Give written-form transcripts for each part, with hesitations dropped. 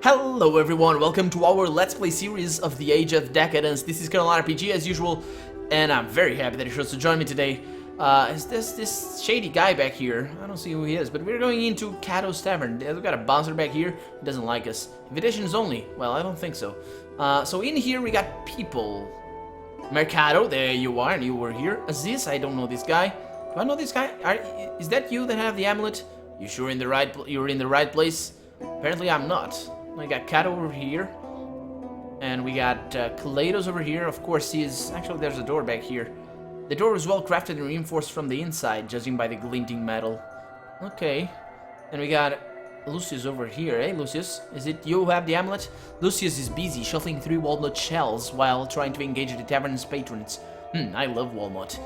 Hello everyone, welcome to our Let's Play series of the Age of Decadence. This is Colonel RPG as usual, and I'm very happy that you chose to join me today. Is this shady guy back here? I don't see who he is, but we're going into Cato's Tavern. We've got a bouncer back here, he doesn't like us. Invitations only? Well, I don't think so. So in here we got people. Mercado, there you are, and you were here. Aziz, I don't know this guy. Do I know this guy? Is that you that have the amulet? You sure you're in the right place? Apparently I'm not. We got Cato over here, and we got Kaleidos over here. Of course, actually there's a door back here. The door is well crafted and reinforced from the inside, judging by the glinting metal. Okay, and we got Lucius over here. Hey, Lucius, is it you who have the amulet? Lucius is busy shuffling through walnut shells while trying to engage the tavern's patrons. I love walnut.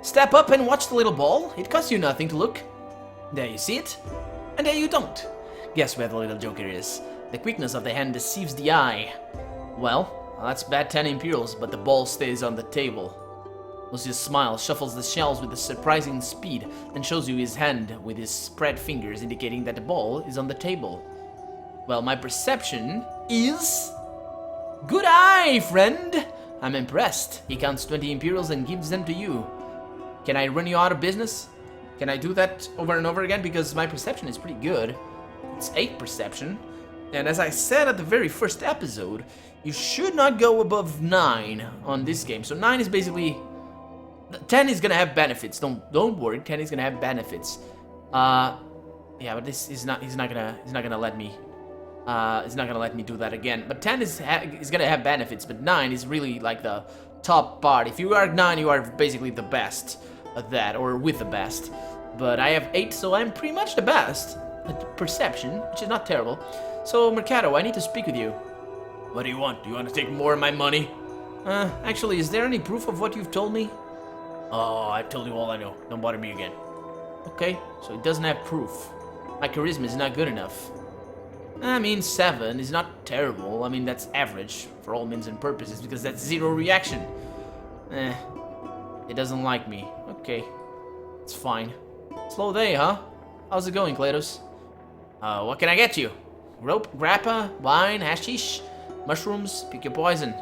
Step up and watch the little ball. It costs you nothing to look. There you see it, and there you don't. Guess where the little joker is. The quickness of the hand deceives the eye. Well, that's bad 10 Imperials, but the ball stays on the table. Lucius smiles, shuffles the shells with a surprising speed, and shows you his hand with his spread fingers, indicating that the ball is on the table. Well, my perception is... Good eye, friend! I'm impressed. He counts 20 Imperials and gives them to you. Can I run you out of business? Can I do that over and over again? Because my perception is pretty good. It's 8 perception. And as I said at the very first episode, you should not go above 9 on this game. So 9 is basically... 10 is gonna have benefits. Don't worry, 10 is gonna have benefits. Yeah, but this is not. He's not gonna let me. He's not gonna let me do that again. But 10 is gonna have benefits. But 9 is really like the top part. If you are 9, you are basically the best at that, or with the best. But I have 8, so I'm pretty much the best at perception, which is not terrible. So, Mercado, I need to speak with you. What do you want? Do you want to take more of my money? Actually, is there any proof of what you've told me? Oh, I've told you all I know. Don't bother me again. Okay, so it doesn't have proof. My charisma is not good enough. I mean, 7 is not terrible. I mean, that's average for all means and purposes, because that's 0 reaction. It doesn't like me. Okay, it's fine. Slow day, huh? How's it going, Kaleidos? What can I get you? Rope, grappa, wine, hashish, mushrooms, pick your poison.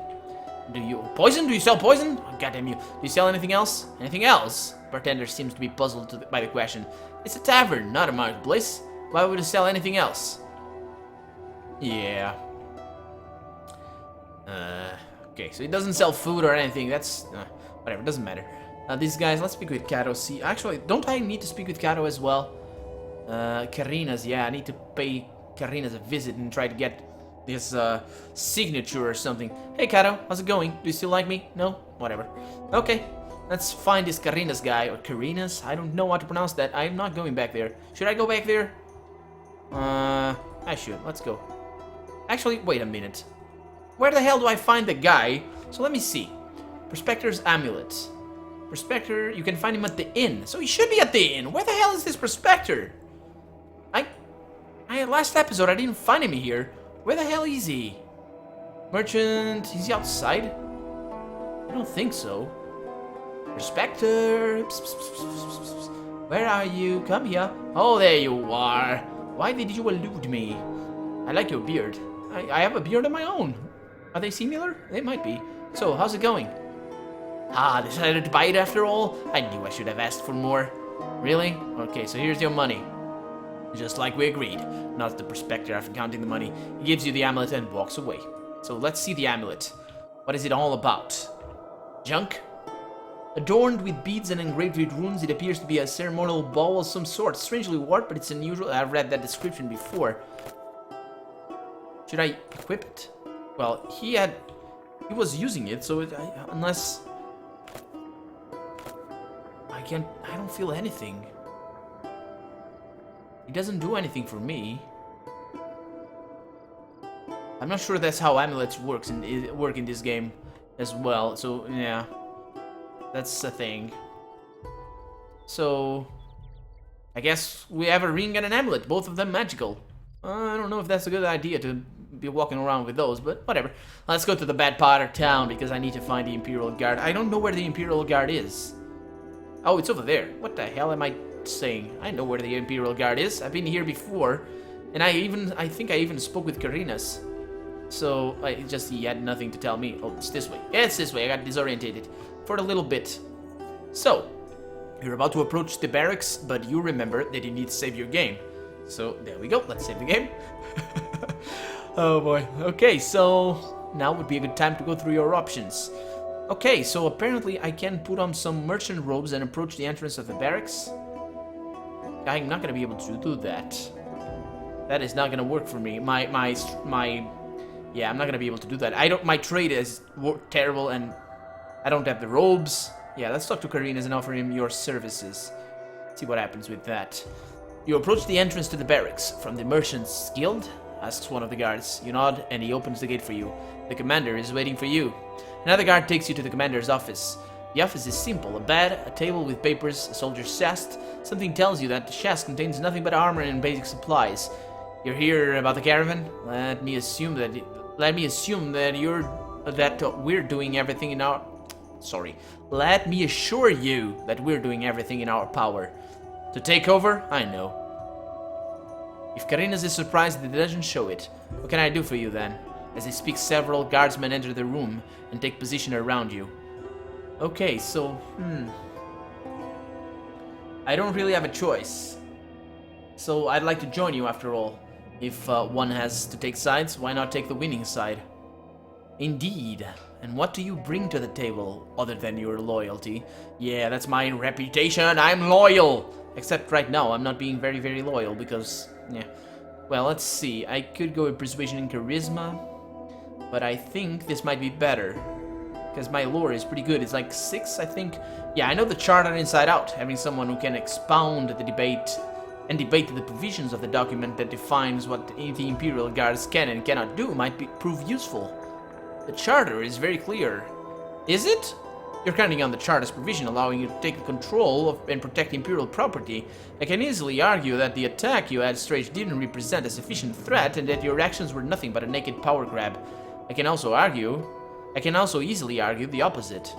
Do you sell poison? Oh, goddamn you. Do you sell anything else? Anything else? Bartender seems to be puzzled by the question. It's a tavern, not a marketplace. Why would you sell anything else? Yeah. Okay, so he doesn't sell food or anything. That's, whatever, doesn't matter. These guys, let's speak with Cato. See, actually, don't I need to speak with Cato as well? Karina's, yeah, I need to pay Karina's a visit and try to get this signature or something. Hey Cato, how's it going? Do you still like me? No? Whatever. Okay, let's find this Karina's guy, or Karina's. I don't know how to pronounce that. I'm not going back there. Should I go back there? I should. Let's go. Actually, wait a minute. Where the hell do I find the guy? So let me see. Prospector's amulet. Prospector, you can find him at the inn. So he should be at the inn. Where the hell is this Prospector? Last episode I didn't find him here. Where the hell is he? Merchant, is he outside? I don't think so. Prospector, where are you? Come here. Oh, there you are. Why did you elude me? I like your beard. I have a beard of my own. Are they similar? They might be. So, how's it going? Decided to buy it after all? I knew I should have asked for more. Really? Okay, so here's your money. Just like we agreed. Not the prospector after counting the money. He gives you the amulet and walks away. So let's see the amulet. What is it all about? Junk? Adorned with beads and engraved with runes, it appears to be a ceremonial ball of some sort. Strangely warped, but it's unusual. I've read that description before. Should I equip it? Well, he was using it, so unless... I don't feel anything. It doesn't do anything for me. I'm not sure that's how amulets work in this game as well. So yeah, that's the thing. So I guess we have a ring and an amulet, both of them magical. I don't know if that's a good idea to be walking around with those, but whatever. Let's go to the bad part of town because I need to find the Imperial Guard. I don't know where the Imperial Guard is. Oh, it's over there. What the hell am I saying? I know where the Imperial Guard is. I've been here before. And I think I even spoke with Karina's. So, he had nothing to tell me. Oh, it's this way. Yeah, it's this way. I got disorientated for a little bit. So, you're about to approach the barracks, but you remember that you need to save your game. So, there we go. Let's save the game. Oh boy. Okay, so now would be a good time to go through your options. Okay, so apparently I can put on some merchant robes and approach the entrance of the barracks. I'm not gonna be able to do that. That is not gonna work for me. Yeah, I'm not gonna be able to do that. My trade is terrible and I don't have the robes. Yeah, let's talk to Karinas and offer him your services. See what happens with that. You approach the entrance to the barracks from the Merchants Guild, asks one of the guards. You nod and he opens the gate for you. The commander is waiting for you. Another guard takes you to the commander's office. The office is simple, a bed, a table with papers, a soldier's chest. Something tells you that the chest contains nothing but armor and basic supplies. You're here about the caravan? Let me assure you that we're doing everything in our power. To take over? I know. If Karinas is surprised that it doesn't show it, what can I do for you then? As he speaks, several guardsmen enter the room and take position around you. Okay, so, I don't really have a choice. So I'd like to join you after all. If one has to take sides, why not take the winning side? Indeed. And what do you bring to the table, other than your loyalty? Yeah, that's my reputation, I'm loyal! Except right now, I'm not being very, very loyal because, yeah. Well, let's see, I could go with persuasion and charisma, but I think this might be better. Because my lore is pretty good, it's like 6, I think. Yeah, I know the charter inside out, having someone who can expound the debate and debate the provisions of the document that defines what the Imperial Guards can and cannot do might prove useful. The charter is very clear. Is it? You're counting on the charter's provision allowing you to take control of and protect Imperial property. I can easily argue that the attack you had staged didn't represent a sufficient threat and that your actions were nothing but a naked power grab. I can also easily argue the opposite.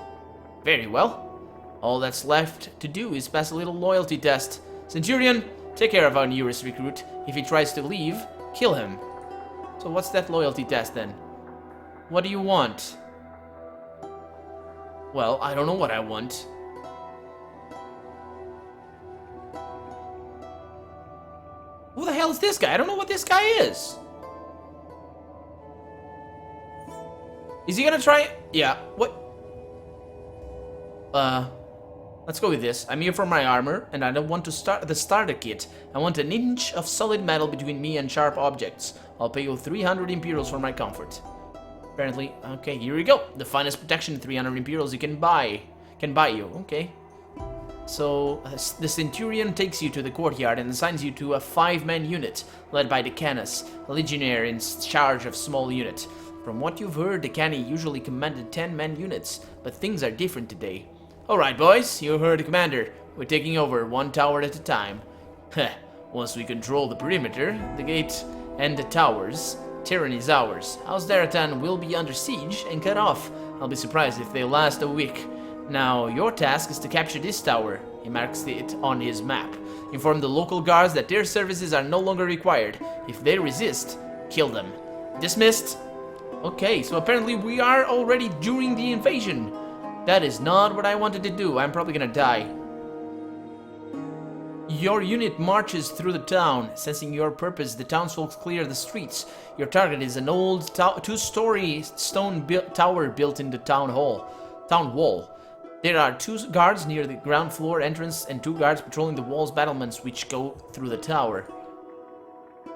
Very well. All that's left to do is pass a little loyalty test. Centurion, take care of our newest recruit. If he tries to leave, kill him. So what's that loyalty test then? What do you want? Well, I don't know what I want. Who the hell is this guy? I don't know what this guy is. Is he gonna try it? Yeah, what? Let's go with this. I'm here for my armor, and I don't want to start the starter kit. I want an inch of solid metal between me and sharp objects. I'll pay you 300 Imperials for my comfort. Apparently, okay, here we go. The finest protection, 300 Imperials you can buy you, okay. So, the Centurion takes you to the courtyard and assigns you to a 5-man unit, led by Decanus, a legionnaire in charge of small unit. From what you've heard, Decani usually commanded 10-man units, but things are different today. Alright boys, you heard the commander. We're taking over one tower at a time. Heh, once we control the perimeter, the gate, and the towers, Tyranny is ours. House Daratan will be under siege and cut off. I'll be surprised if they last a week. Now, your task is to capture this tower. He marks it on his map. Inform the local guards that their services are no longer required. If they resist, kill them. Dismissed. Okay, so apparently we are already during the invasion. That is not what I wanted to do. I'm probably gonna die. Your unit marches through the town. Sensing your purpose, the townsfolk clear the streets. Your target is an old 2-story stone tower built in the town wall. There are 2 guards near the ground floor entrance and 2 guards patrolling the wall's battlements which go through the tower.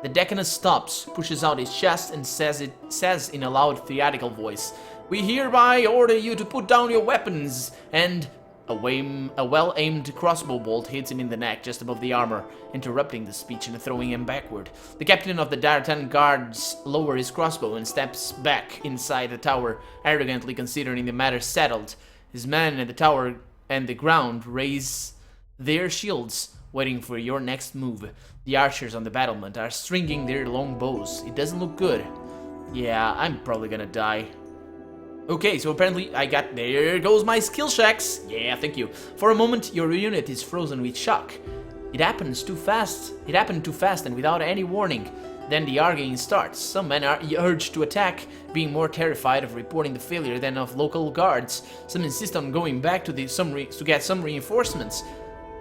The Decanus stops, pushes out his chest and says in a loud theatrical voice, "We hereby order you to put down your weapons," and a well-aimed crossbow bolt hits him in the neck just above the armor, interrupting the speech and throwing him backward. The captain of the Daratan guards lowers his crossbow and steps back inside the tower, arrogantly considering the matter settled. His men at the tower and the ground raise their shields, waiting for your next move. The archers on the battlement are stringing their long bows. It doesn't look good. Yeah, I'm probably gonna die. Okay, so apparently there goes my skill checks. Yeah, thank you. For a moment, your unit is frozen with shock. It happened too fast and without any warning. Then the arguing starts. Some men are urged to attack, being more terrified of reporting the failure than of local guards. Some insist on going back to get some reinforcements.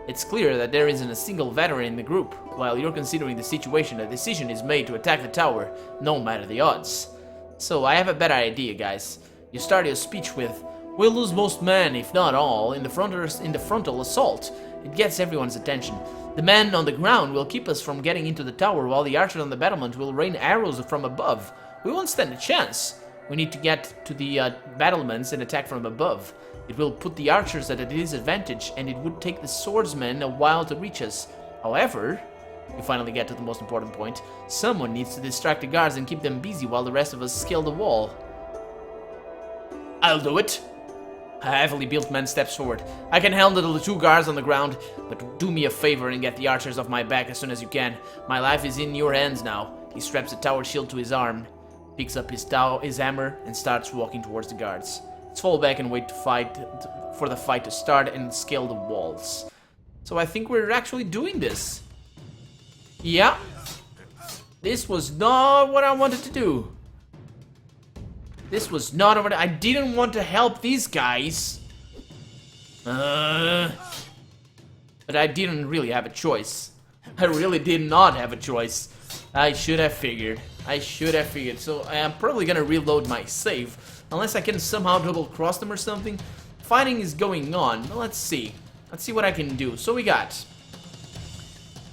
It's clear that there isn't a single veteran in the group. While you're considering the situation, a decision is made to attack the tower, no matter the odds. So I have a better idea, guys. You start your speech with, "We'll lose most men, if not all, in the frontal assault." It gets everyone's attention. The men on the ground will keep us from getting into the tower, while the archers on the battlement will rain arrows from above. We won't stand a chance. We need to get to the battlements and attack from above. It will put the archers at a disadvantage, and it would take the swordsmen a while to reach us. However, we finally get to the most important point. Someone needs to distract the guards and keep them busy while the rest of us scale the wall. I'll do it. A heavily built man steps forward. I can handle the 2 guards on the ground, but do me a favor and get the archers off my back as soon as you can. My life is in your hands now. He straps a tower shield to his arm, picks up his hammer, and starts walking towards the guards. Let's fall back and wait for the fight to start and scale the walls. So I think we're actually doing this. Yeah. This was not what I wanted to do. This was not what I didn't want to help these guys. But I didn't really have a choice. I really did not have a choice. I should have figured. So I am probably gonna reload my save. Unless I can somehow double cross them or something. Fighting is going on. Let's see. Let's see what I can do. So we got...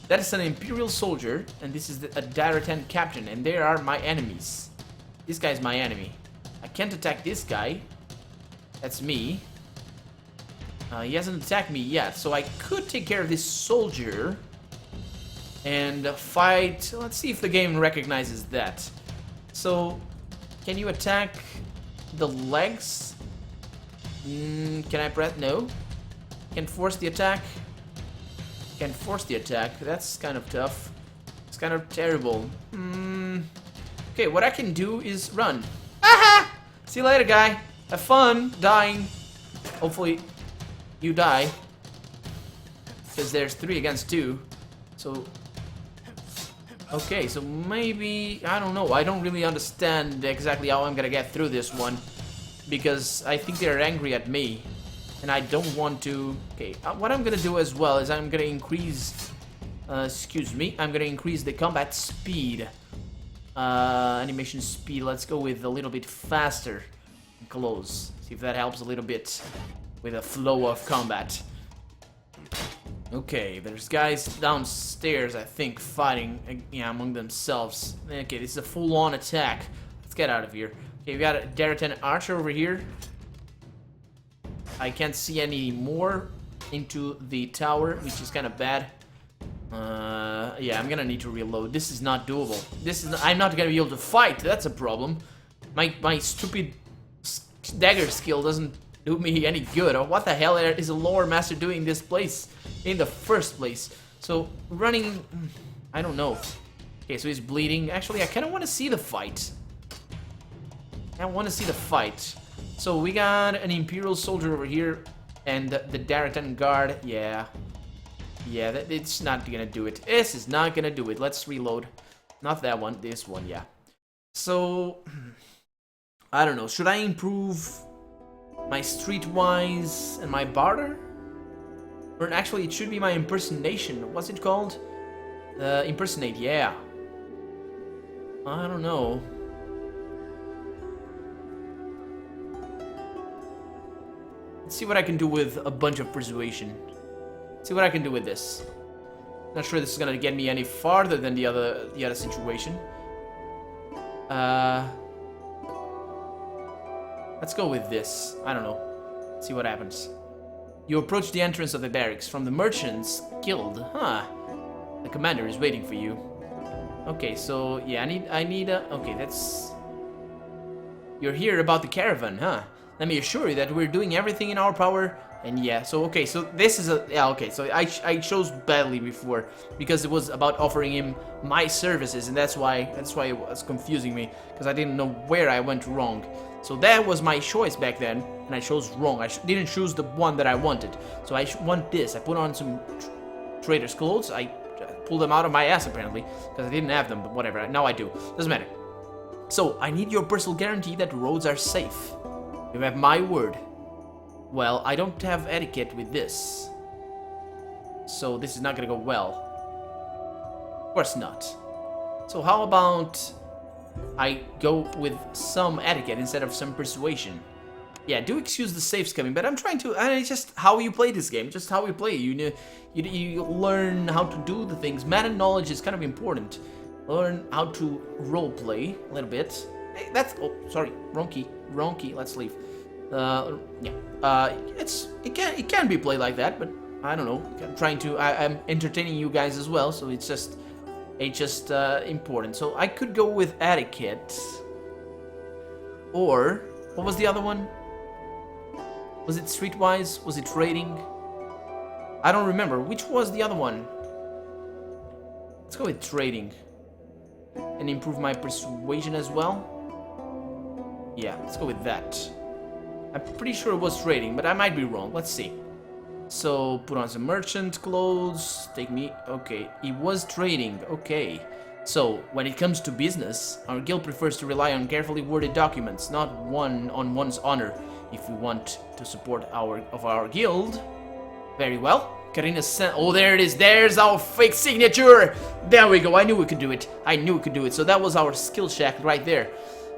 That is an Imperial soldier. And this is a Daratan captain. And they are my enemies. This guy's my enemy. I can't attack this guy. That's me. He hasn't attacked me yet. So I could take care of this soldier. And fight... Let's see if the game recognizes that. So... Can you attack... the legs? Can I press? No. Can force the attack? Can force the attack. That's kind of tough. It's kind of terrible. Okay, what I can do is run. Aha! See you later, guy. Have fun dying. Hopefully you die. Because there's 3 against 2. So... Okay, so maybe... I don't know. I don't really understand exactly how I'm gonna get through this one. Because I think they're angry at me. And I don't want to... Okay, what I'm gonna do as well is I'm gonna increase... excuse me. I'm gonna increase the combat speed. Animation speed. Let's go with a little bit faster. Close. See if that helps a little bit with the flow of combat. Okay, there's guys downstairs, I think, fighting among themselves. Okay, this is a full-on attack. Let's get out of here. Okay, we got a Daratan archer over here. I can't see any more into the tower, which is kind of bad. Yeah, I'm gonna need to reload. This is not doable. I'm not gonna be able to fight. That's a problem. My stupid dagger skill doesn't do me any good. Or what the hell is a lore master doing in this place in the first place? So running, I don't know. Okay, so he's bleeding. Actually, I kind of want to see the fight. So we got an Imperial soldier over here and the Daratan guard. Yeah, it's not gonna do it. This is not gonna do it. Let's reload. Not that one. This one. Yeah. So I don't know. Should I improve my streetwise and my barter? Or actually, it should be my impersonation. What's it called? Impersonate, yeah. I don't know. Let's see what I can do with a bunch of persuasion. See what I can do with this. Not sure this is gonna get me any farther than the other situation. Let's go with this. I don't know. See what happens. You approach the entrance of the barracks from the Merchants Guild. Huh. The commander is waiting for you. Okay, so yeah, I need a... Okay, that's... You're here about the caravan, huh? Let me assure you that we're doing everything in our power. And yeah, so okay, so this is a... Yeah, okay, so I chose badly before because it was about offering him my services, and that's why it was confusing me, because I didn't know where I went wrong. So that was my choice back then, and I chose wrong. I didn't choose the one that I wanted. So I want this. I put on some trader's clothes. I pull them out of my ass, apparently. Because I didn't have them, but whatever. Now I do. Doesn't matter. So, I need your personal guarantee that roads are safe. You have my word. Well, I don't have etiquette with this. So, this is not gonna go well. Of course not. So, how about I go with some etiquette instead of some persuasion? Yeah, do excuse the safes coming, but I'm trying to... it's just how you play this game, just how you play. You learn how to do the things. Meta knowledge is kind of important. Learn how to roleplay a little bit. Hey, that's... Oh, sorry. Wrong key. Wrong key. Let's leave. Yeah. It can be played like that, but I don't know. I'm trying to... I'm entertaining you guys as well, so it's just important. So I could go with etiquette. Or... What was the other one? Was it streetwise? Was it rating? I don't remember. Which was the other one? Let's go with trading. And improve my persuasion as well. Yeah, let's go with that. I'm pretty sure it was trading, but I might be wrong. Let's see. So, put on some merchant clothes. Take me... Okay, it was trading. Okay. So, when it comes to business, our guild prefers to rely on carefully worded documents, not on one's honor. If we want to support our guild, very well. Karina's sent. Oh, there it is. There's our fake signature. There we go. I knew we could do it. I knew we could do it. So that was our skill check right there.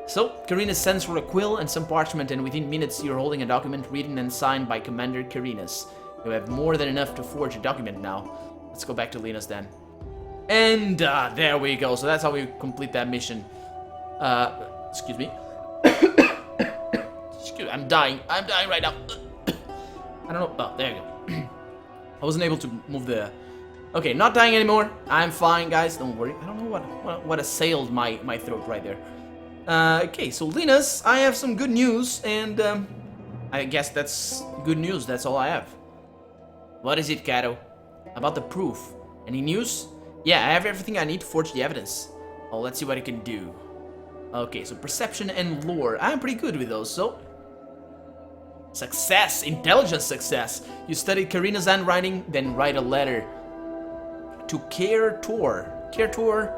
So Karina sends for a quill and some parchment, and within minutes you're holding a document written and signed by Commander Karinas. You have more than enough to forge a document now. Let's go back to Lena's then. And there we go. So that's how we complete that mission. Excuse me. I'm dying. I'm dying right now. I don't know. Oh, there you go. I wasn't able to move the... Okay, not dying anymore. I'm fine, guys. Don't worry. I don't know what assailed my throat right there. Okay, so Linus, I have some good news, and I guess that's good news. That's all I have. What is it, Cato? About the proof. Any news? Yeah, I have everything I need to forge the evidence. Oh, let's see what I can do. Okay, so perception and lore. I'm pretty good with those, so... Success! Intelligence success! You studied Karina's handwriting, then write a letter to Kertor. Kertor?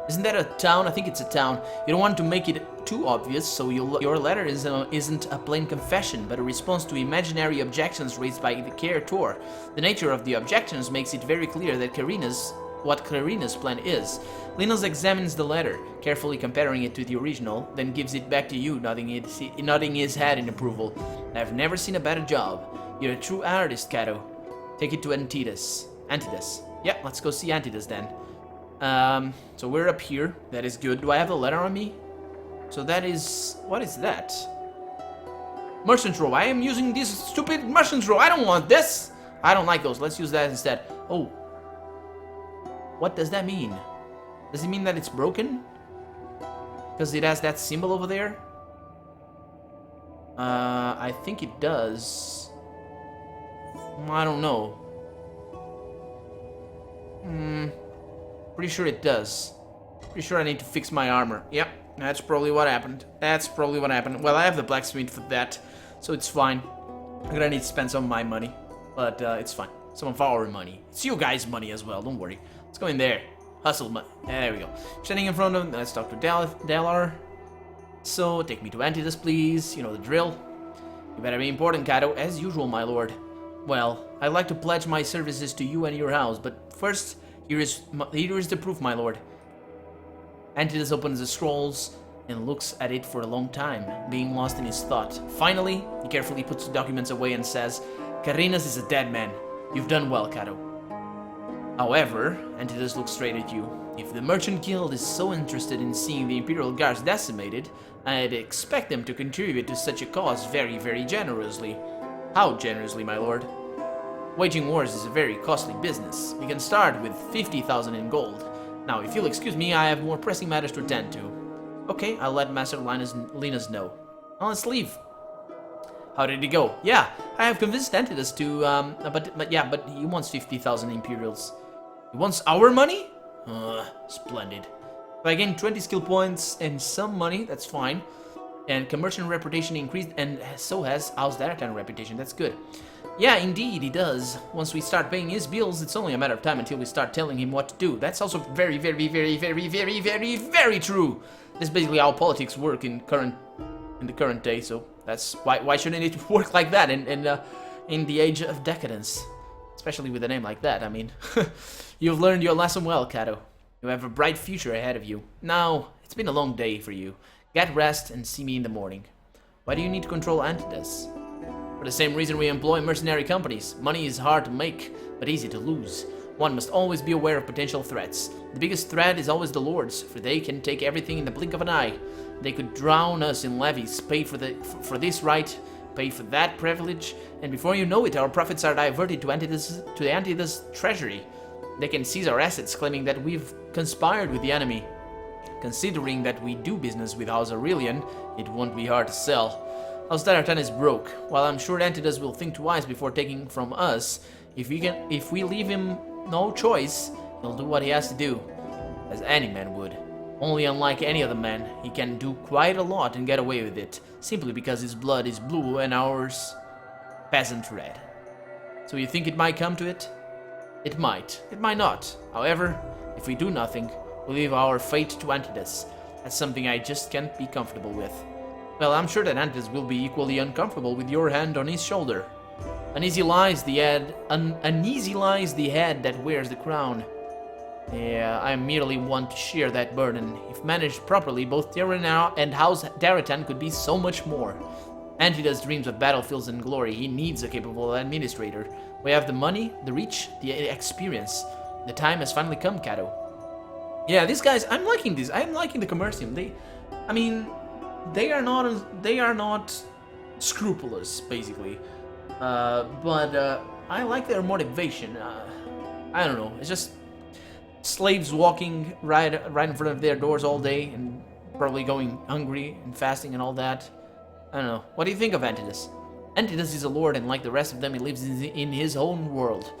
Isn't that a town? I think it's a town. You don't want to make it too obvious, so your letter isn't a plain confession, but a response to imaginary objections raised by the Kertor. The nature of the objections makes it very clear that what Karina's plan is. Linus examines the letter, carefully comparing it to the original, then gives it back to you, nodding his head in approval. I've never seen a better job. You're a true artist, Cato. Take it to Antidas. Antidas. Yeah, let's go see Antidas then. So we're up here. That is good. Do I have the letter on me? So that is... What is that? Merchant row. I am using this stupid merchant row. I don't want this. I don't like those. Let's use that instead. Oh. What does that mean? Does it mean that it's broken? Because it has that symbol over there? I think it does. I don't know. Pretty sure it does. Pretty sure I need to fix my armor. Yep, that's probably what happened. That's probably what happened. Well, I have the blacksmith for that, so it's fine. I'm gonna need to spend some of my money, but it's fine. Some of our money. It's you guys' money as well, don't worry. Let's go in there. Hustle money. There we go. Standing in front of him, let's talk to Vdweller. So, take me to Antidas, please. You know the drill. You better be important, Cato, as usual, my lord. Well, I'd like to pledge my services to you and your house, but first, here is the proof, my lord. Antidas opens the scrolls and looks at it for a long time, being lost in his thought. Finally, he carefully puts the documents away and says, Karinas is a dead man. You've done well, Cato. However, Antidas looks straight at you. If the Merchant Guild is so interested in seeing the Imperial Guards decimated, I'd expect them to contribute to such a cause very, very generously. How generously, my lord? Waging wars is a very costly business. We can start with 50,000 in gold. Now, if you'll excuse me, I have more pressing matters to attend to. Okay, I'll let Master Linus know. Well, let's leave. How did it go? Yeah, I have convinced Antidas to, but he wants 50,000 Imperials. He wants our money? Splendid. If I gain 20 skill points and some money, that's fine. And commercial reputation increased, and so has House Daratan reputation. That's good. Yeah, indeed, he does. Once we start paying his bills, it's only a matter of time until we start telling him what to do. That's also very, very, very, very, very, very, very true. This is basically how politics work in the current day. So that's why shouldn't it work like that in the Age of Decadence, especially with a name like that? I mean, you've learned your lesson well, Cato. You have a bright future ahead of you. Now, it's been a long day for you. Get rest and see me in the morning. Why do you need to control Antidas? For the same reason we employ mercenary companies. Money is hard to make, but easy to lose. One must always be aware of potential threats. The biggest threat is always the lords, for they can take everything in the blink of an eye. They could drown us in levies, pay for this right, pay for that privilege, and before you know it, our profits are diverted to the Antidas treasury. They can seize our assets, claiming that we've conspired with the enemy. Considering that we do business with House Aurelian, it won't be hard to sell. House Daratan is broke. While I'm sure Antidas will think twice before taking from us, if we leave him no choice, he'll do what he has to do, as any man would. Only unlike any other man, he can do quite a lot and get away with it, simply because his blood is blue and ours peasant red. So you think it might come to it? It might. It might not. However, if we do nothing, we leave our fate to Antidas. That's something I just can't be comfortable with. Well, I'm sure that Antidas will be equally uncomfortable with your hand on his shoulder. Uneasy lies the head that wears the crown. Yeah, I merely want to share that burden. If managed properly, both Terran and House Daratan could be so much more. Antidas dreams of battlefields and glory. He needs a capable administrator. We have the money, the reach, the experience. The time has finally come, Cato. Yeah, these guys, I'm liking this. I'm liking the Commercium. They are not scrupulous, basically. But I like their motivation. I don't know. It's just slaves walking right in front of their doors all day and probably going hungry and fasting and all that. I don't know. What do you think of Antidas? Antidas is a lord, and like the rest of them, he lives in his own world,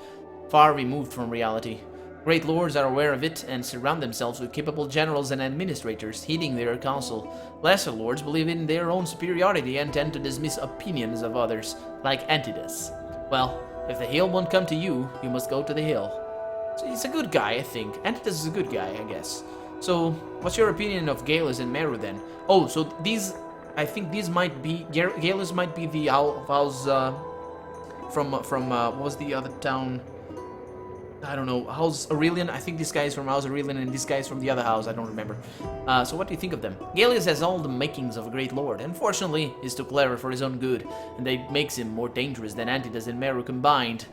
far removed from reality. Great lords are aware of it and surround themselves with capable generals and administrators, heeding their counsel. Lesser lords believe in their own superiority and tend to dismiss opinions of others, like Antidas. Well, if the hill won't come to you, you must go to the hill. So he's a good guy, I think. Antidas is a good guy, I guess. So, what's your opinion of Galus and Meru then? Oh, so these... I think these might be... Galus might be the house... from what was the other town? I don't know, House Aurelian. I think this guy is from House Aurelian and this guy is from the other house, I don't remember. So what do you think of them? Gallius has all the makings of a great lord. Unfortunately, he's too clever for his own good, and that makes him more dangerous than Antidas and Meru combined.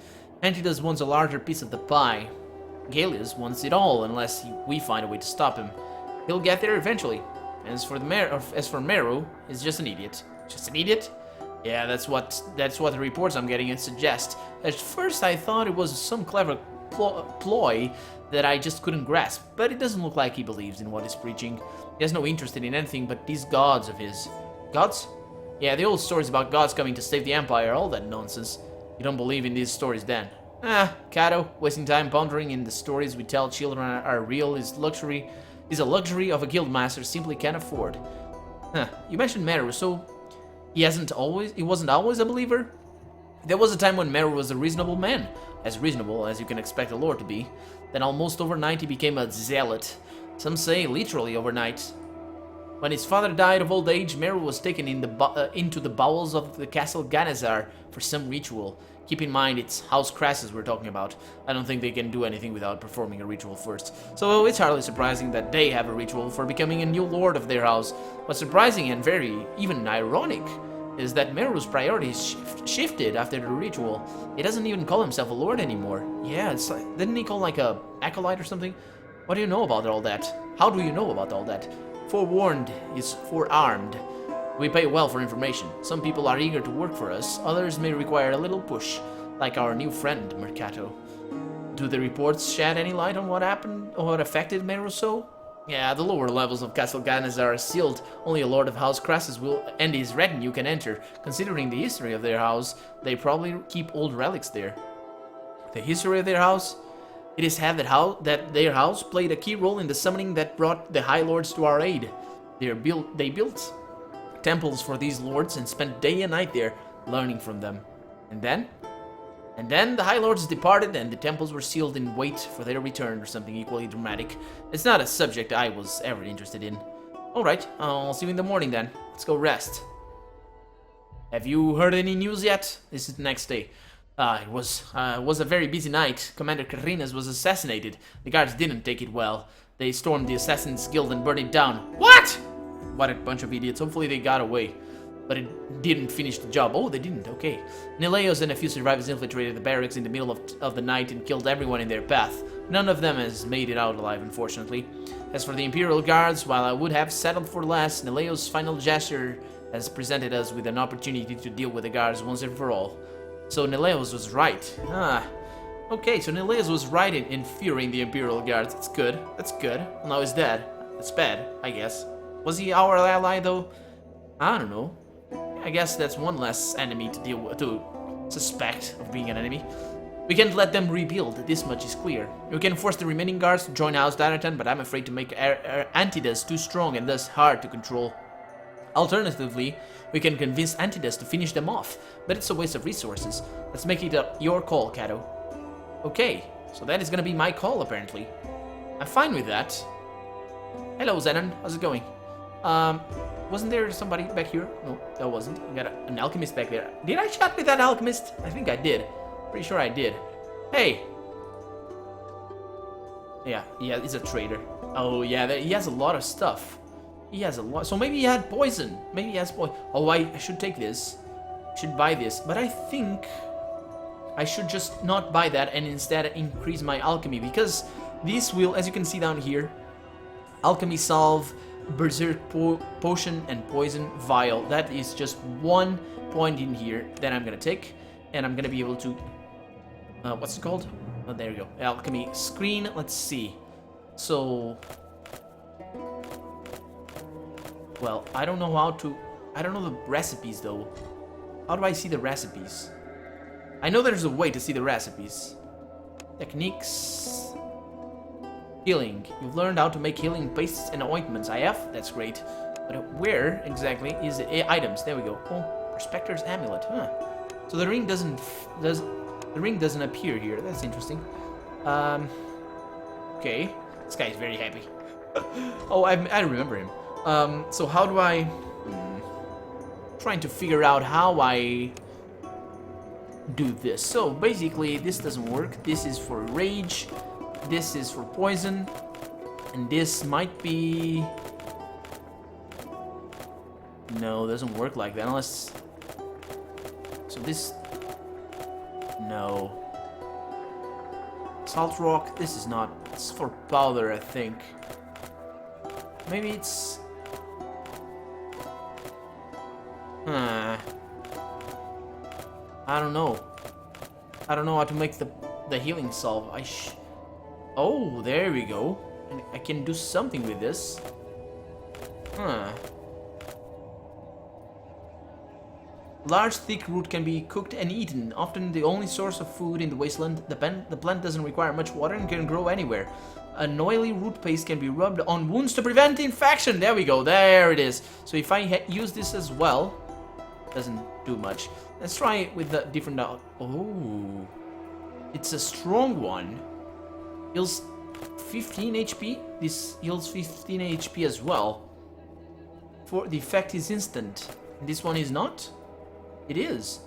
Antidas wants a larger piece of the pie. Gallius wants it all, unless we find a way to stop him. He'll get there eventually. As for Meru, he's just an idiot. Just an idiot? Yeah, that's what the reports I'm getting suggest. At first I thought it was some clever ploy that I just couldn't grasp, but it doesn't look like he believes in what he's preaching. He has no interest in anything but these gods of his. Gods? Yeah, the old stories about gods coming to save the Empire, all that nonsense. You don't believe in these stories then? Cato, wasting time pondering in the stories we tell children are real is a luxury of a guildmaster simply can't afford. You mentioned Meru, so he wasn't always a believer? There was a time when Meru was a reasonable man, as reasonable as you can expect a lord to be. Then almost overnight he became a zealot. Some say literally overnight. When his father died of old age, Meru was taken into the bowels of the castle Ganazar for some ritual. Keep in mind, it's House Crassus we're talking about. I don't think they can do anything without performing a ritual first. So it's hardly surprising that they have a ritual for becoming a new lord of their house. What's surprising and very even ironic is that Meru's priorities shifted after the ritual. He doesn't even call himself a lord anymore. Yeah, it's like, didn't he call like a acolyte or something? What do you know about all that? How do you know about all that? Forewarned is forearmed. We pay well for information. Some people are eager to work for us, others may require a little push, like our new friend, Mercato. Do the reports shed any light on what happened or what affected Meru so? Yeah, the lower levels of Castle Ganazar are sealed. Only a lord of House Crassus and his retinue can enter. Considering the history of their house, they probably keep old relics there. The history of their house? It is said that their house played a key role in the summoning that brought the High Lords to our aid. They built temples for these lords and spent day and night there learning from them. And then? And then the High Lords departed and the temples were sealed in wait for their return or something equally dramatic. It's not a subject I was ever interested in. Alright, I'll see you in the morning then. Let's go rest. Have you heard any news yet? This is the next day. It was a very busy night. Commander Carrinas was assassinated. The guards didn't take it well. They stormed the Assassin's Guild and burned it down. What? What a bunch of idiots. Hopefully they got away. But it didn't finish the job. Oh, they didn't. Okay. Nileos and a few survivors infiltrated the barracks in the middle of the night and killed everyone in their path. None of them has made it out alive, unfortunately. As for the Imperial Guards, while I would have settled for less, Nileos' final gesture has presented us with an opportunity to deal with the guards once and for all. So Nileos was right. Okay, so Nileos was right in fearing the Imperial Guards. That's good. That's good. Well, now he's dead. That's bad, I guess. Was he our ally, though? I don't know. I guess that's one less enemy to deal with, to suspect of being an enemy. We can't let them rebuild, this much is clear. We can force the remaining guards to join House Daratan, but I'm afraid to make Antidas too strong and thus hard to control. Alternatively, we can convince Antidas to finish them off, but it's a waste of resources. Let's make it your call, Cato. Okay, so that is gonna be my call, apparently. I'm fine with that. Hello, Zenon. How's it going? Wasn't there somebody back here? No, that wasn't. We got an alchemist back there. Did I chat with that alchemist? I think I did. Pretty sure I did. Hey! Yeah, he's a trader. Oh, yeah, he has a lot of stuff. He has a lot. So maybe he had poison. Maybe he has poison. Oh, I should take this. I should buy this. But I think I should just not buy that and instead increase my alchemy. Because this will, as you can see down here, alchemy salve, berserk potion, and poison vial. That is just 1 point in here that I'm gonna take. And I'm gonna be able to... what's it called? Oh, there you go. Alchemy screen. Let's see. So... Well, I don't know how to... I don't know the recipes, though. How do I see the recipes? I know there's a way to see the recipes. Techniques... Healing. You've learned how to make healing pastes and ointments. I have? That's great. But where exactly is it? Items. There we go. Oh, Prospector's Amulet. Huh. So the ring doesn't appear here. That's interesting. Okay. This guy is very happy. Oh, I remember him. So how do I... trying to figure out how I do this. So basically, this doesn't work. This is for rage. This is for poison. And this might be... No, it doesn't work like that unless... So this... No. Salt rock, this is not... It's for powder, I think. Maybe it's... I don't know. I don't know how to make the healing salve. Oh, there we go. And I can do something with this. Large, thick root can be cooked and eaten. Often the only source of food in the wasteland, the plant doesn't require much water and can grow anywhere. An oily root paste can be rubbed on wounds to prevent infection. There we go. There it is. So if I use this as well, doesn't do much. Let's try it with the different... Oh, it's a strong one. Heals 15 HP. This heals 15 HP as well. For the effect is instant. This one is not. It is.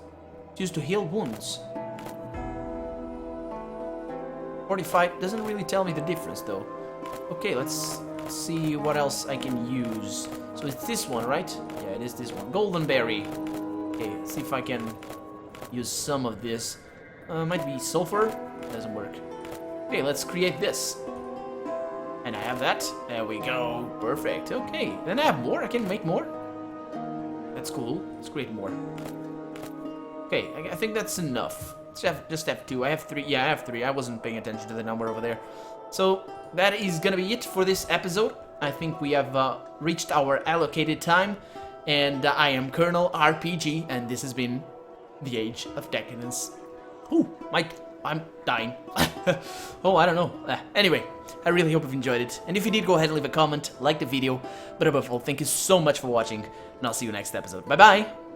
It's used to heal wounds. 45 doesn't really tell me the difference though. Okay, let's see what else I can use. So it's this one, right? Yeah, it is this one. Golden berry. Okay, let's see if I can use some of this. Might be sulfur. Doesn't work. Okay, let's create this. And I have that. There we go. Perfect. Okay, then I have more. I can make more. That's cool. Let's create more. Okay, I think that's enough. Just have 2. I have 3. Yeah, I have 3. I wasn't paying attention to the number over there. So that is gonna be it for this episode. I think we have reached our allocated time. And I am Colonel RPG, and this has been the Age of Decadence. Ooh, I'm dying. Oh, I don't know. Anyway, I really hope you've enjoyed it. And if you did, go ahead and leave a comment, like the video. But above all, thank you so much for watching, and I'll see you next episode. Bye-bye!